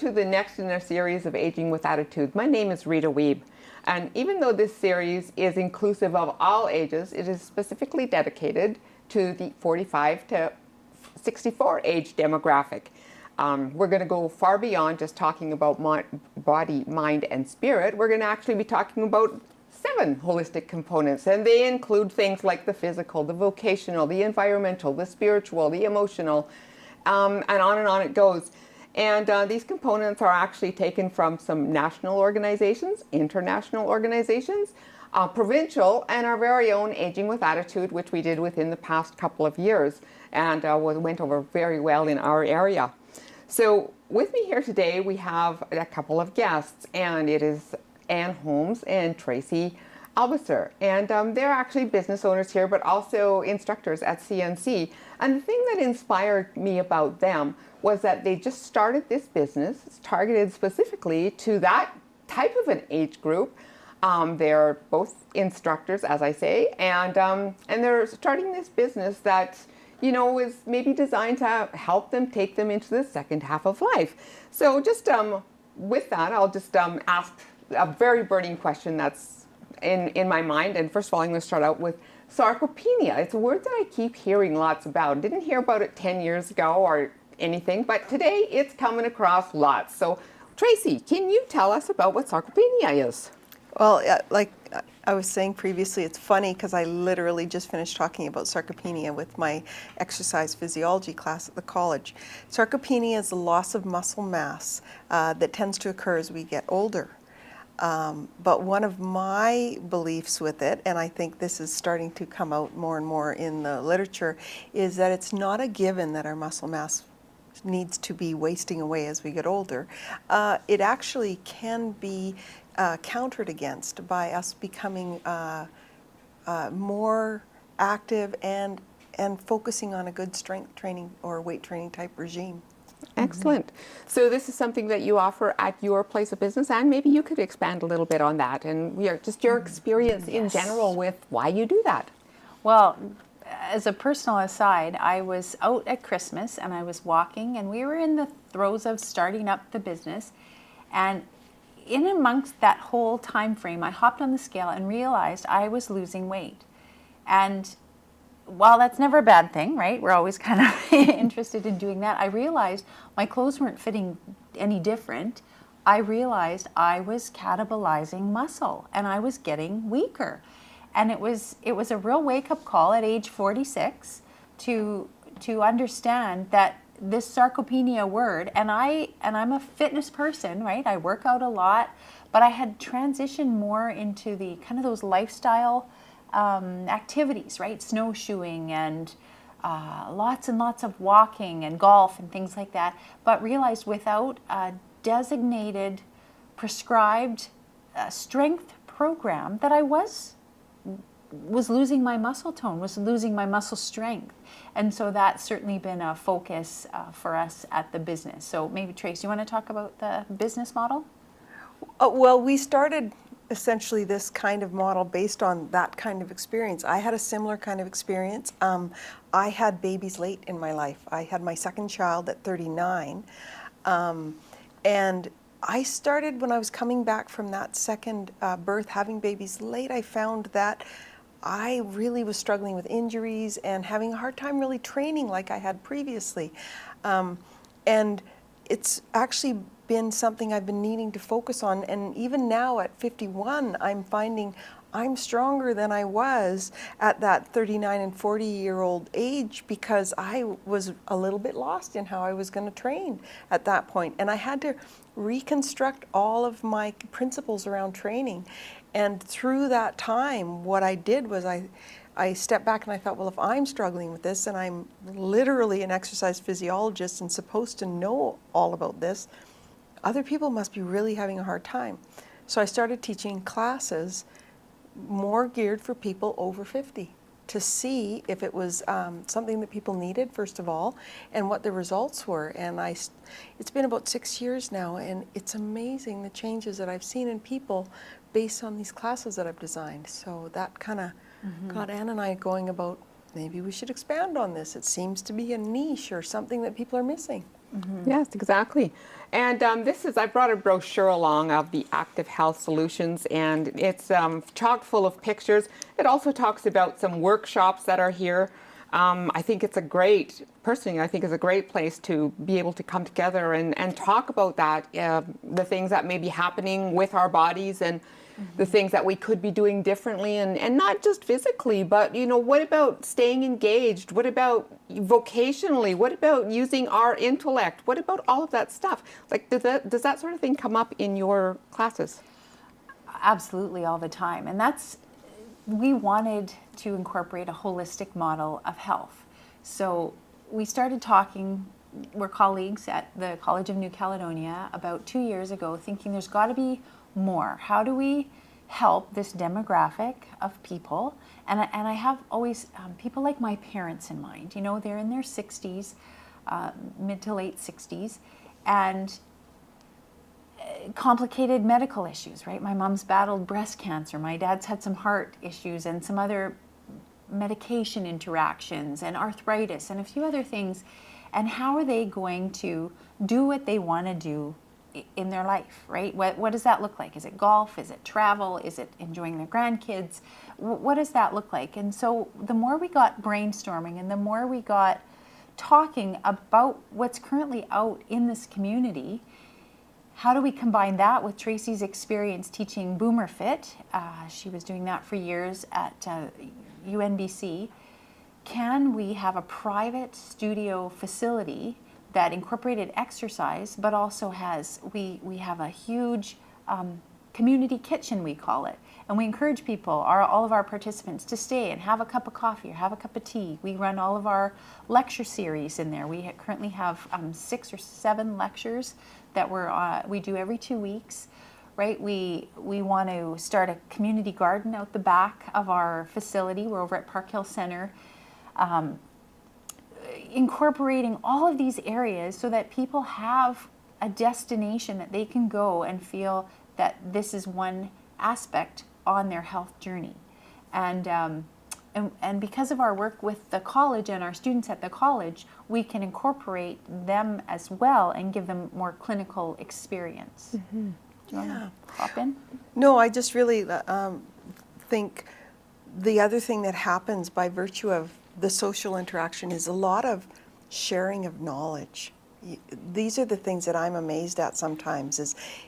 to the next in a series of Aging with Attitude. My name is Rita Weeb, and even though this series is inclusive of all ages, it is specifically dedicated to the 45 to 64 age demographic. We're going to go far beyond just talking about body, mind, and spirit. We're going to actually be talking about 7 holistic components, and they include things like the physical, the vocational, the environmental, the spiritual, the emotional, and on it goes. And these components are actually taken from some national organizations, international organizations, provincial, and our very own Aging with Attitude, which we did within the past couple of years, and went over very well in our area. So with me here today, we have a couple of guests, and it is Ann Holmes and Tracy Albiser. And they're actually business owners here, but also instructors at CNC. And the thing that inspired me about them was that they just started this business. It's targeted specifically to that type of an age group. They're both instructors, as I say, and they're starting this business that, you know, is maybe designed to help them take them into the second half of life. So just with that, I'll just ask a very burning question that's in my mind. And first of all, I'm going to start out with sarcopenia. It's a word that I keep hearing lots about. Didn't hear about it 10 years ago or anything, but today it's coming across lots. So Tracy, can you tell us about what sarcopenia is? Well, like I was saying previously, it's funny because I literally just finished talking about sarcopenia with my exercise physiology class at the college. Sarcopenia is the loss of muscle mass that tends to occur as we get older. But one of my beliefs with it, and I think this is starting to come out more and more in the literature, is that it's not a given that our muscle mass needs to be wasting away as we get older. It actually can be countered against by us becoming more active and focusing on a good strength training or weight training type regime. Excellent. So this is something that you offer at your place of business, and maybe you could expand a little bit on that and just your experience in general with why you do that. Well, as a personal aside, I was out at Christmas and I was walking, and we were in the throes of starting up the business, and in amongst that whole time frame, I hopped on the scale and realized I was losing weight. And while that's never a bad thing, right? We're always kind of interested in doing that. I realized my clothes weren't fitting any different. I realized I was catabolizing muscle and I was getting weaker. And it was a real wake-up call at age 46 to understand that this sarcopenia word, and I'm a fitness person, right? I work out a lot, but I had transitioned more into the kind of those lifestyle activities, right? Snowshoeing and lots and lots of walking and golf and things like that, but realized without a designated, prescribed strength program that I was losing my muscle tone, was losing my muscle strength. And so that's certainly been a focus for us at the business. So maybe Trace, you want to talk about the business model? Well, we started essentially this kind of model based on that kind of experience. I had a similar kind of experience. I had babies late in my life. I had my second child at 39. And I started when I was coming back from that second birth, having babies late. I found that I really was struggling with injuries and having a hard time really training like I had previously. And it's actually been something I've been needing to focus on. And even now at 51, I'm finding I'm stronger than I was at that 39 and 40-year-old age because I was a little bit lost in how I was going to train at that point. And I had to reconstruct all of my principles around training. And through that time, what I did was I stepped back and I thought, well, if I'm struggling with this and I'm literally an exercise physiologist and supposed to know all about this, other people must be really having a hard time. So I started teaching classes more geared for people over 50 to see if it was something that people needed, first of all, and what the results were. And it's been about 6 years now, and it's amazing the changes that I've seen in people based on these classes that I've designed. So that kind of got Ann and I going about, maybe we should expand on this. It seems to be a niche or something that people are missing. Yes, exactly. And I brought a brochure along of the Active Health Solutions, and it's chock full of pictures. It also talks about some workshops that are here. I think personally, I think it's a great place to be able to come together and talk about that, the things that may be happening with our bodies and the things that we could be doing differently, and not just physically, but what about staying engaged? What about vocationally? What about using our intellect? What about all of that stuff? Like, does that sort of thing come up in your classes? Absolutely, all the time. And we wanted to incorporate a holistic model of health. So we started talking, we're colleagues at the College of New Caledonia about 2 years ago, thinking there's got to be more. How do we help this demographic of people? And I have always people like my parents in mind. They're in their 60s, mid to late 60s, and complicated medical issues, right? My mom's battled breast cancer. My dad's had some heart issues and some other medication interactions and arthritis and a few other things. And how are they going to do what they want to do in their life, right? What does that look like? Is it golf? Is it travel? Is it enjoying their grandkids? What does that look like? And so the more we got brainstorming and the more we got talking about what's currently out in this community, how do we combine that with Tracy's experience teaching Boomer Fit? She was doing that for years at UNBC. Can we have a private studio facility that incorporated exercise, but also we have a huge community kitchen, we call it. And we encourage people, all of our participants, to stay and have a cup of coffee or have a cup of tea. We run all of our lecture series in there. We currently have 6 or 7 lectures that we do every 2 weeks, right? We want to start a community garden out the back of our facility. We're over at Park Hill Center, incorporating all of these areas so that people have a destination that they can go and feel that this is one aspect on their health journey. And because of our work with the college and our students at the college, we can incorporate them as well and give them more clinical experience. Mm-hmm. Do you want to hop in? No, I just really think the other thing that happens by virtue of the social interaction is a lot of sharing of knowledge. These are the things that I'm amazed at sometimes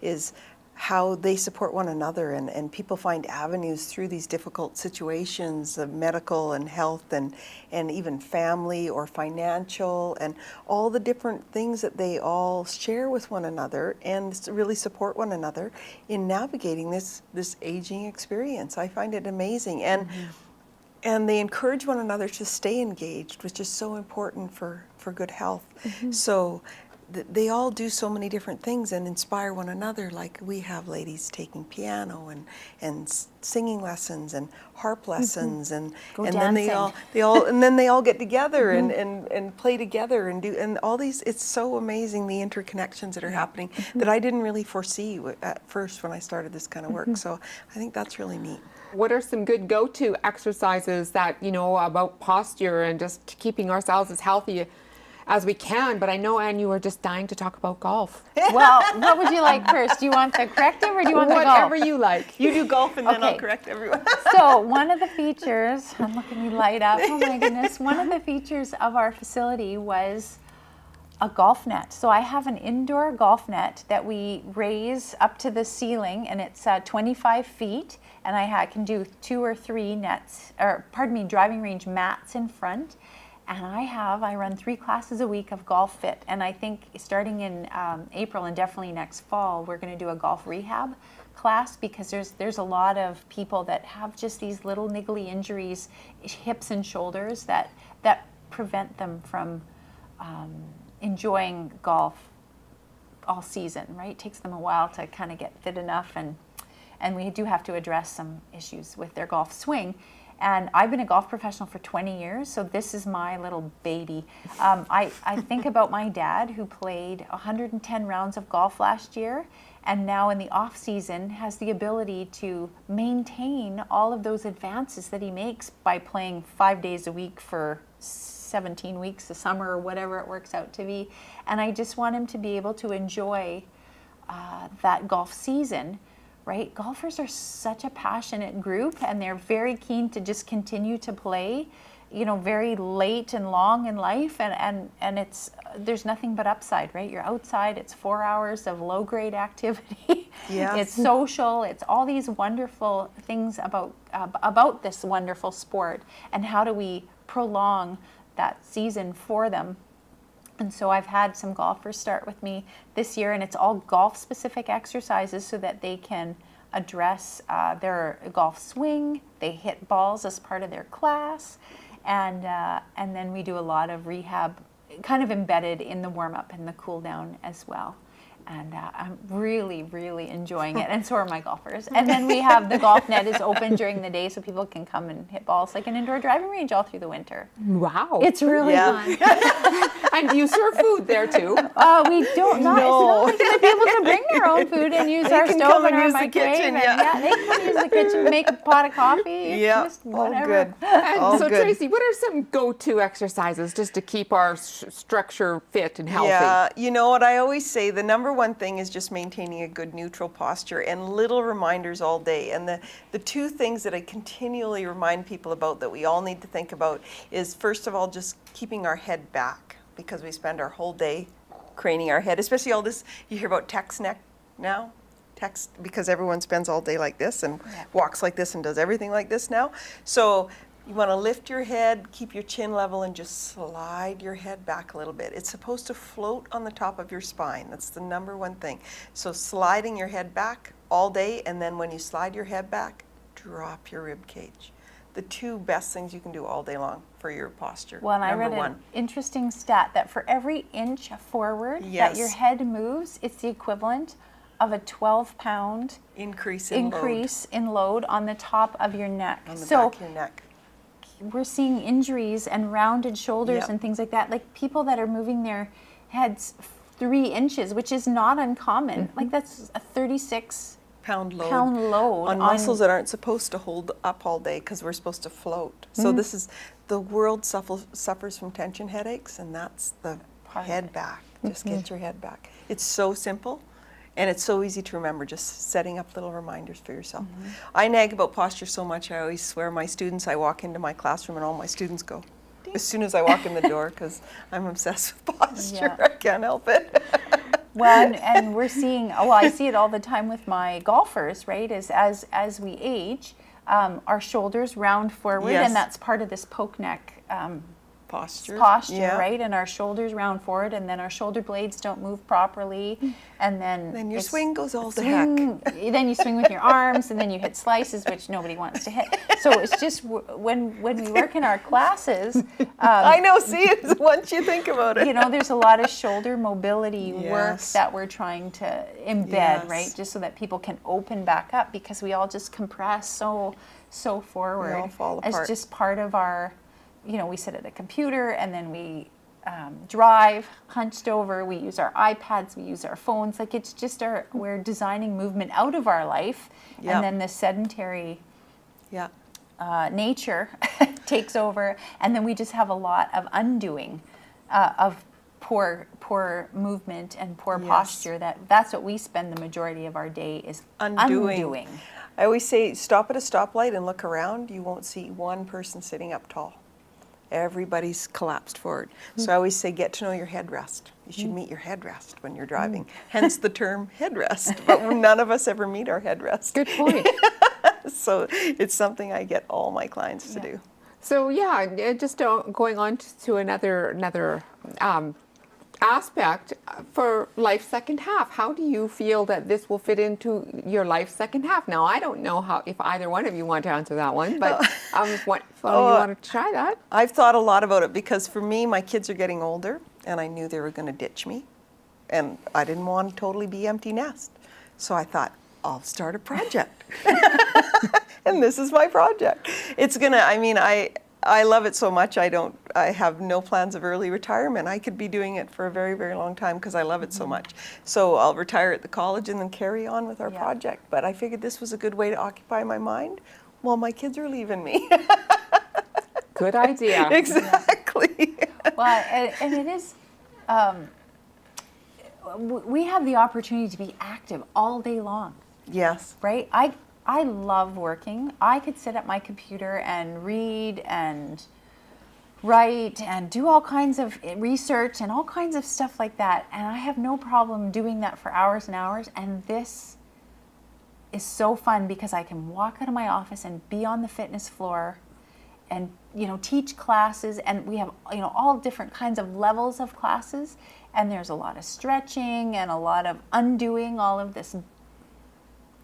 is how they support one another, and people find avenues through these difficult situations of medical and health and even family or financial, and all the different things that they all share with one another and really support one another in navigating this aging experience. I find it amazing. And they encourage one another to stay engaged, which is so important for good health. Mm-hmm. So they all do so many different things and inspire one another. Like we have ladies taking piano and singing lessons and harp lessons, mm-hmm. and then they all get together mm-hmm. and play together and do and all these. It's so amazing, the interconnections that are happening mm-hmm. that I didn't really foresee at first when I started this kind of work. Mm-hmm. So I think that's really neat. What are some good go-to exercises that, about posture and just keeping ourselves as healthy as we can? But I know, Anne, you were just dying to talk about golf. Well, what would you like first? Do you want the corrective or do you want the golf? Whatever you like. You do golf and then I'll correct everyone. So one of the features, I'm looking at me light up, oh my goodness. One of the features of our facility was a golf net. So I have an indoor golf net that we raise up to the ceiling, and it's 25 feet. And I can do 2 or 3 driving range mats in front. And I run 3 classes a week of Golf Fit. And I think starting in April and definitely next fall, we're going to do a golf rehab class, because there's a lot of people that have just these little niggly injuries, hips and shoulders, that prevent them from enjoying golf all season, right? It takes them a while to kind of get fit enough, and we do have to address some issues with their golf swing. And I've been a golf professional for 20 years, so this is my little baby. I think about my dad, who played 110 rounds of golf last year, and now in the off season has the ability to maintain all of those advances that he makes by playing 5 days a week for 17 weeks a summer or whatever it works out to be. And I just want him to be able to enjoy that golf season, right? Golfers are such a passionate group, and they're very keen to just continue to play, you know, very late and long in life, and it's, there's nothing but upside, right? You're outside, it's 4 hours of low grade activity. Yeah. It's social, it's all these wonderful things about this wonderful sport, and how do we prolong that season for them. And so I've had some golfers start with me this year, and it's all golf specific exercises so that they can address their golf swing. They hit balls as part of their class, and then we do a lot of rehab kind of embedded in the warm-up and the cool down as well. And I'm really, really enjoying it, and so are my golfers. And then we have the golf net is open during the day, so people can come and hit balls like an indoor driving range all through the winter. Wow. It's really Yeah. fun. And you serve food there too. We don't not, No. it's not like people to bring their own food and use our can stove come and and our use the microwave. kitchen, And yeah. they can use the kitchen, make a pot of coffee. Yeah, Just all whatever. good. And All so good. Tracy, what are some go-to exercises just to keep our structure fit and healthy? Yeah, you know what I always say, the number one thing is just maintaining a good neutral posture and little reminders all day. And the two things that I continually remind people about that we all need to think about is, first of all, just keeping our head back, because we spend our whole day craning our head, especially all this, you hear about text neck now? Text, because everyone spends all day like this and walks like this and does everything like this now. So you want to lift your head, keep your chin level, and just slide your head back a little bit. It's supposed to float on the top of your spine. That's the number one thing. So sliding your head back all day, and then when you slide your head back, drop your rib cage. The two best things you can do all day long for your posture. Well, and I number read one. an interesting stat that for every inch forward that Yes. your head moves, it's the equivalent of a 12-pound Increase in load on the top of your neck. load on the So back of your neck. we're seeing injuries and rounded shoulders Yep. and things like that. Like people that are moving their heads 3 inches, which is not uncommon. Like that's a 36 Pound load. pound load on muscles that aren't supposed to hold up all day because we're supposed to float. So this is, the world suffers from tension headaches, and that's the Part of head it. back. Just get your head back. It's so simple, and it's so easy to remember, just setting up little reminders for yourself. I nag about posture so much, I always swear my students, I walk into my classroom and all my students go, as soon as I walk in the door, because I'm obsessed with posture. Yeah. I can't help it. Well, and we're seeing, I see it all the time with my golfers, right? Is as we age, our shoulders round forward, Yes. and that's part of this poke neck Posture. posture, Yeah. right? And our shoulders round forward, and then our shoulder blades don't move properly, and then Your it's- swing goes all to heck. Then you swing with your arms, and then you hit slices, which nobody wants to hit. So it's just when we work in our classes, I know, see, it's once you think about it. you know, there's a lot of shoulder mobility work Yes. that we're trying to embed, Yes. right? Just so that people can open back up, because we all just compress so forward. We all fall as apart. just part of our, you know, we sit at a computer and then we drive hunched over, we use our iPads, we use our phones. Like it's just we're designing movement out of our life, Yeah. and then the sedentary Yeah. nature takes over, and then we just have a lot of undoing of poor movement and poor Yes. posture. That's what we spend the majority of our day is undoing. I always say, stop at a stoplight and look around. You won't see one person sitting up tall. Everybody's collapsed forward. So I always say, get to know your headrest. You should meet your headrest when you're driving. Hence the term headrest. But none of us ever meet our headrest. Good point. So it's something I get all my clients to do. So yeah, just going on to another aspect for life's second half. How do you feel that this will fit into your life's second half? Now, I don't know if either one of you want to answer that one, but you want to try that? I've thought a lot about it, because for me, my kids are getting older, and I knew they were going to ditch me, and I didn't want to totally be empty nest. So I thought, I'll start a project. And this is my project. It's gonna, I love it so much. I have no plans of early retirement. I could be doing it for a very, very long time because I love it so much. So I'll retire at the college and then carry on with our Yeah. project. But I figured this was a good way to occupy my mind while my kids are leaving me. Good idea. Exactly. Well, and it is, we have the opportunity to be active all day long, Yes. right? I love working. I could sit at my computer and read and write and do all kinds of research and all kinds of stuff like that. And I have no problem doing that for hours and hours. And this is so fun because I can walk out of my office and be on the fitness floor and, you know, teach classes. And we have, you know, all different kinds of levels of classes. And there's a lot of stretching and a lot of undoing all of this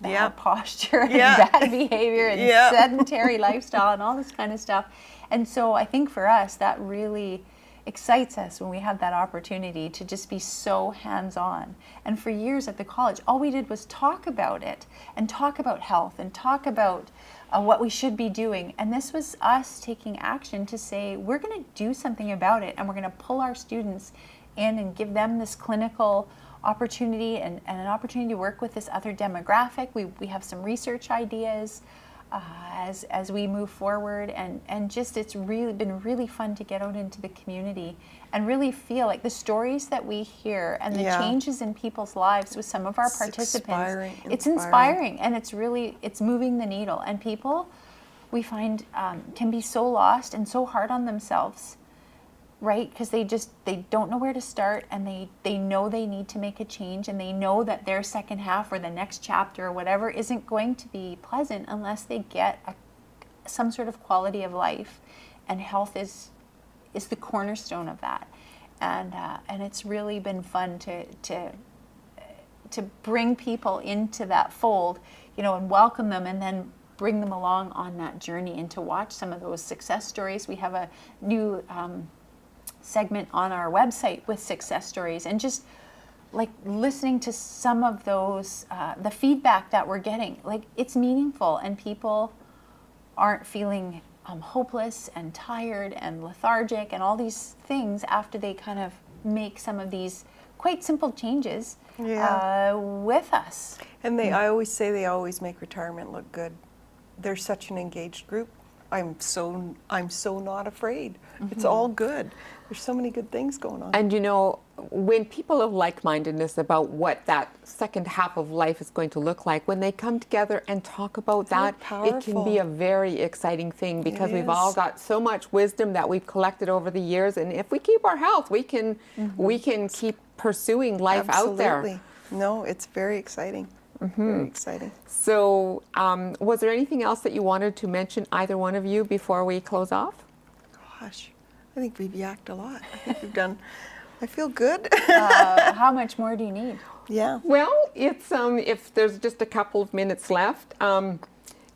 bad posture and bad behavior and sedentary lifestyle and all this kind of stuff. And so I think for us, that really excites us when we have that opportunity to just be so hands-on. And for years at the college, all we did was talk about it and talk about health and talk about what we should be doing. And this was us taking action to say, we're going to do something about it, and we're going to pull our students in and give them this clinical opportunity and an opportunity to work with this other demographic. We have some research ideas as we move forward, and just it's really been really fun to get out into the community and really feel like the stories that we hear and the changes in people's lives with some of our participants. It's inspiring, and it's moving the needle. And people, we find, can be so lost and so hard on themselves, right? Because they don't know where to start, and they know they need to make a change, and they know that their second half or the next chapter or whatever isn't going to be pleasant unless they get some sort of quality of life, and health is the cornerstone of that. And it's really been fun to bring people into that fold, you know, and welcome them, and then bring them along on that journey, and to watch some of those success stories. We have a new segment on our website with success stories, and just like listening to some of those, the feedback that we're getting, like it's meaningful, and people aren't feeling hopeless and tired and lethargic and all these things after they kind of make some of these quite simple changes with us. And I always say they always make retirement look good. They're such an engaged group. I'm so not afraid. It's all good. There's so many good things going on. And you know, when people of like-mindedness about what that second half of life is going to look like, when they come together and talk about that, it can be a very exciting thing, because we've all got so much wisdom that we've collected over the years, and if we keep our health, we can keep pursuing life out there. No, it's very exciting. Very exciting. So, was there anything else that you wanted to mention, either one of you, before we close off? Gosh, I think we've yacked a lot. I think we've done. I feel good. How much more do you need? Yeah. Well, it's if there's just a couple of minutes left.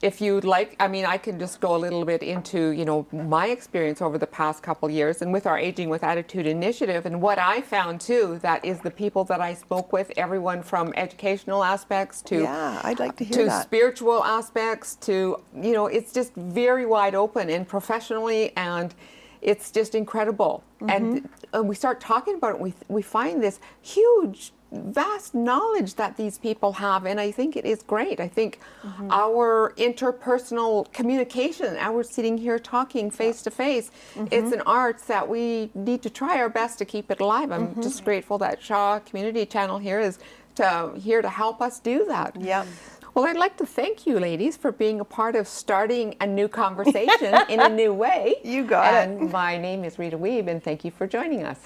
If you'd like, I mean, I can just go a little bit into, you know, my experience over the past couple years, and with our Aging with Attitude initiative, and what I found too, that is the people that I spoke with, everyone from educational aspects to I'd like to hear that. Spiritual aspects to, you know, it's just very wide open, and professionally, and it's just incredible. And we start talking about it, we find this huge, vast knowledge that these people have, and I think it is great. I think our interpersonal communication, our sitting here talking face to face, it's an art that we need to try our best to keep it alive. I'm just grateful that Shaw Community Channel here is here to help us do that. Yeah. Well, I'd like to thank you, ladies, for being a part of starting a new conversation in a new way. You got it. And my name is Rita Wiebe, and thank you for joining us.